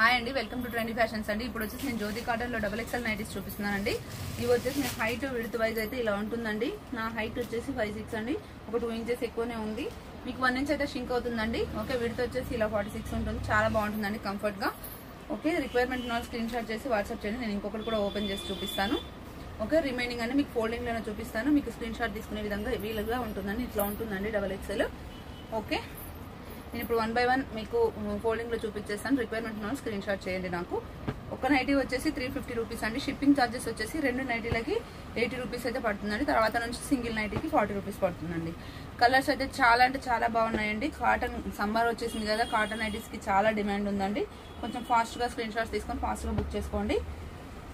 Hi అండి, welcome to trendy fashions అండి. ఇప్పుడు వచ్చేసి నేను జ్యోతి కాటన్ లో XXL నైటీస్ చూపిస్తున్నానండి. ఇవి వచ్చేసి నేను హైట్ విడ్త్ వైజ్ అయితే ఇలా ఉంటుందండి. నా హైట్ వచ్చేసి 5'6" అండి. ఒక 2 ఇంచెస్ ఎక్కువనే ఉంది. మీకు 1 ఇంచ్ అయితే షింక్ అవుతుందండి. ఓకే, విడ్త్ వచ్చేసి ఇలా 46 ఉంటుంది. చాలా బాగుంటుందండి, కంఫర్ట్ గా. ఓకే, రిక్వైర్మెంట్ ఉన్న స్క్రీన్ షాట్ చేసి వాట్సాప్ చేయండి. నేను ఇంకొకటి కూడా ఓపెన్ చేసి చూపిస్తాను. ఓకే, రిమైనింగ్ అన్ని మీకు ఫోల్డింగ్ లోనే చూపిస్తాను. మీకు స్క్రీన్ షాట్ తీసుకునే విధంగా వీలుగా ఉంటుందండి. ఇట్లా ఉంటుందండి XXL. ఓకే, నేను ఇప్పుడు 1 by 1 మీకు ఫోల్డింగ్ లో చూపించేస్తాను. రిక్వైర్మెంట్ ఉన్న స్క్రీన్ షాట్ చేయండి. నాకు ఒక నైటీ వచ్చేసి 350 రూపీస్ అండి. షిప్పింగ్ ఛార్జెస్ వచ్చేసి 2 నైటీలకి 80 రూపీస్ అయితే పడుతుందండి. తర్వాత నుంచి సింగిల్ నైటీకి 40 రూపీస్ పడుతుందండి. కలర్స్ అయితే చాలా అంటే చాలా బాగున్నాయండి. కాటన్ సమ్మర్ వచ్చేసింది కదా, కాటన్ నైటీస్ కి చాలా డిమాండ్ ఉందండి. కొంచెం ఫాస్ట్ గా స్క్రీన్ షాట్స్ తీసుకొని ఫాస్ట్ గా బుక్ చేసుకోండి.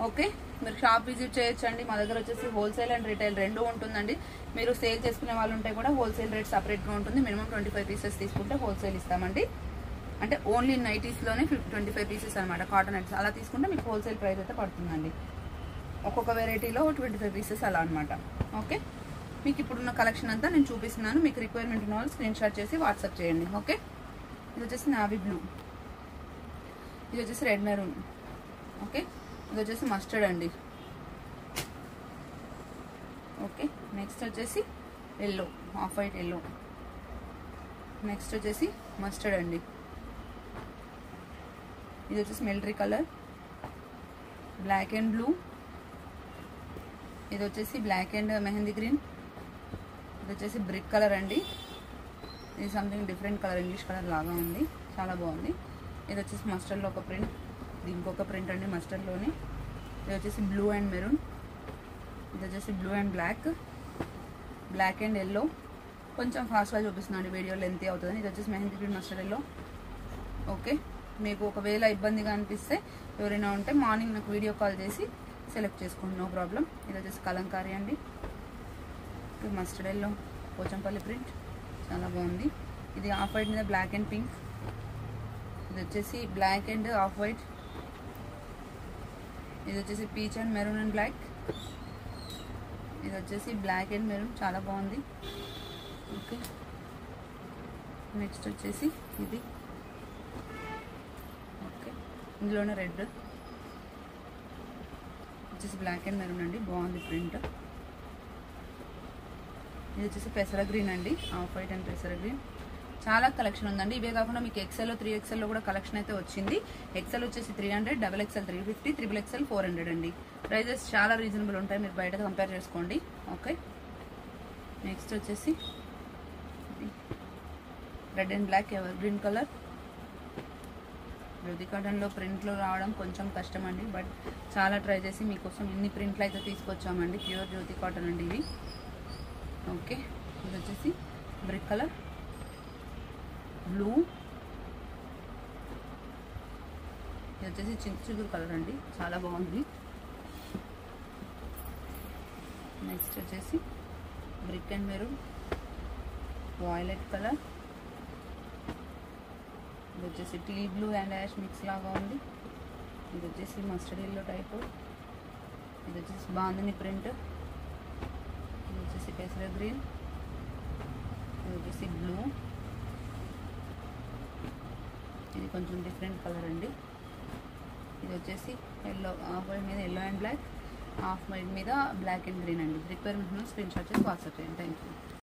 ఓకే, మీరు షాప్ విజిట్ చేయొచ్చండి. మా దగ్గర వచ్చేసి హోల్సేల్ అండ్ రిటైల్ రెండు ఉంటుందండి. మీరు సేల్ చేసుకునే వాళ్ళు ఉంటే కూడా హోల్సేల్ రేట్ సపరేట్ గా ఉంటుంది. మినిమం 25 పీసెస్ తీసుకుంటే హోల్సేల్ ఇస్తామండి. అంటే ఓన్లీ నైటీస్ లోనే 25 పీసెస్ అనమాట. కాటన్ నైటీస్ అలా తీసుకుంటే మీకు హోల్సేల్ ప్రైస్ అయితే పడుతుందండి. ఒక్కొక్క వెరైటీలో 25 పీసెస్ అలా అనమాట. ఓకే, మీకు ఇప్పుడున్న కలెక్షన్ అంతా నేను చూపిస్తున్నాను. మీకు రిక్వైర్మెంట్ ఉన్న వాళ్ళు స్క్రీన్ షాట్ చేసి వాట్సాప్ చేయండి. ఓకే, ఇది వచ్చేసి నావీ బ్లూ, ఇది వచ్చేసి రెడ్ మెరూన్. ఓకే, ఇది వచ్చేసి మస్టర్డ్ అండి. ఓకే, నెక్స్ట్ వచ్చేసి yellow, off white yellow. Next వచ్చేసి మస్టర్డ్ అండి. ఇది వచ్చేసి military colour, black and blue. ఇది వచ్చేసి బ్లాక్ అండ్ మెహందీ గ్రీన్. ఇది వచ్చేసి బ్రిక్ కలర్ అండి. ఇది something different colour, English colour లాగా ఉంది, చాలా బాగుంది. ఇది వచ్చేసి మస్టర్డ్లో ఒక ప్రింట్, ఇది ఇంకొక ప్రింట్ అండి మస్టర్డ్లోనే. ఇది వచ్చేసి బ్లూ అండ్ మెరూన్. ఇది వచ్చేసి blue and black, black and yellow. కొంచెం ఫాస్ట్గా చూపిస్తున్నాను, వీడియో లెంతీ అవుతుంది. ఇది వచ్చేసి mehndi green mustard yellow. Okay, మీకు ఒకవేళ ఇబ్బందిగా అనిపిస్తే ఎవరైనా ఉంటే మార్నింగ్ నాకు వీడియో కాల్ చేసి సెలెక్ట్ చేసుకోండి, నో ప్రాబ్లం. ఇది వచ్చేసి కలంకారీ అండి. ఇది మస్టర్డ్ ఎల్లో, పోచంపల్లి ప్రింట్, చాలా బాగుంది. ఇది ఆఫ్ వైట్ మీద బ్లాక్ అండ్ పింక్. ఇది వచ్చేసి బ్లాక్ అండ్ ఆఫ్ వైట్. ఇది వచ్చేసి peach and maroon and black. ఇది వచ్చేసి బ్లాక్ అండ్ మెరూన్, చాలా బాగుంది. ఓకే, నెక్స్ట్ వచ్చేసి ఇది. ఓకే, ఇందులోనే రెడ్ వచ్చేసి బ్లాక్ అండ్ మెరూన్ అండి, బాగుంది ప్రింట్. ఇది వచ్చేసి పెసర గ్రీన్ అండి, ఆఫ్ వైట్ అండ్ పెసర గ్రీన్. చాలా కలెక్షన్ ఉందండి. ఇవే కాకుండా మీకు XL 3XL లో కూడా కలెక్షన్ అయితే వచ్చింది. XL వచ్చేసి 300, XXL 350, XXL 400 అండి. ప్రైజెస్ చాలా రీజనబుల్ ఉంటాయి, మీరు బయట కంపేర్ చేసుకోండి. ఓకే, నెక్స్ట్ వచ్చేసి red and black evergreen colour. Jyoti కాటన్లో ప్రింట్లో రావడం కొంచెం కష్టం అండి, బట్ చాలా ట్రై చేసి మీకోసం ఇన్ని ప్రింట్లు అయితే తీసుకొచ్చామండి. ప్యూర్ జ్యోతి కాటన్ అండి ఇవి. ఓకే, ఇది వచ్చేసి బ్రిక్ కలర్, బ్లూ. ఇది వచ్చేసి చింతచిగురు కలర్ అండి, చాలా బాగుంది. నెక్స్ట్ వచ్చేసి brick and maroon, violet colour. ఇది వచ్చేసి tea blue and ash mix లాగా ఉంది. ఇది వచ్చేసి మస్టర్డ్ ఎల్లో టైపు. ఇది వచ్చేసి బాందిని ప్రింట్. ఇది వచ్చేసి పెసర గ్రీన్. ఇది వచ్చేసి బ్లూ. ఇది కొంచెం డిఫరెంట్ కలర్ అండి. ఇది వచ్చేసి ఎల్లో, ఆఫ్ వైట్ మీద yellow and black, off white మీద బ్లాక్ అండ్ గ్రీన్ అండి. రిక్వైర్మెంట్ స్క్రీన్ షాట్ చేసి వాట్సాప్ చేయండి. Thank you.